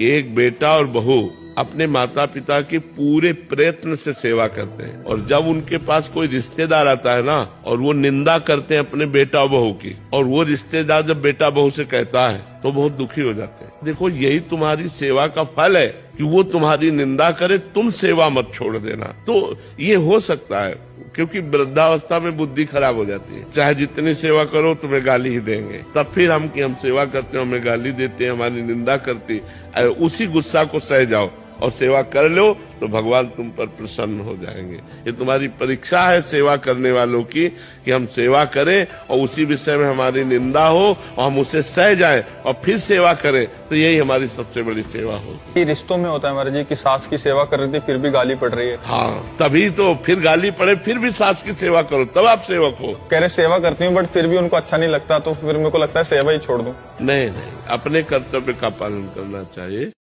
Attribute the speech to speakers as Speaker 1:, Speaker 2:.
Speaker 1: कि एक बेटा और बहू अपने माता पिता की पूरे प्रयत्न से सेवा करते हैं, और जब उनके पास कोई रिश्तेदार आता है ना और वो निंदा करते हैं अपने बेटा बहू की, और वो रिश्तेदार जब बेटा बहू से कहता है तो बहुत दुखी हो जाते हैं। देखो, यही तुम्हारी सेवा का फल है कि वो तुम्हारी निंदा करे, तुम सेवा मत छोड़ देना। तो ये हो सकता है, क्योंकि वृद्धावस्था में बुद्धि खराब हो जाती है। चाहे जितनी सेवा करो तुम्हें गाली ही देंगे, तब फिर हम सेवा करते हैं, हमें गाली देते हैं, हमारी निंदा करती, उसी गुस्सा को सह जाओ और सेवा कर लो तो भगवान तुम पर प्रसन्न हो जाएंगे। ये तुम्हारी परीक्षा है सेवा करने वालों की, कि हम सेवा करें और उसी विषय में हमारी निंदा हो और हम उसे सह जाएं और फिर सेवा करें, तो यही हमारी सबसे बड़ी सेवा होगी।
Speaker 2: रिश्तों में होता है महाराज जी कि सास की सेवा कर रही थी फिर भी गाली पड़ रही है।
Speaker 1: हाँ, तभी तो फिर गाली पड़े फिर भी सास की सेवा करो, तब आप सेवक हो।
Speaker 2: कह रहे सेवा करती हूँ बट फिर भी उनको अच्छा नहीं लगता, तो फिर मेरे को लगता है सेवा ही छोड़ दूं।
Speaker 1: नहीं, अपने कर्तव्य का पालन करना चाहिए।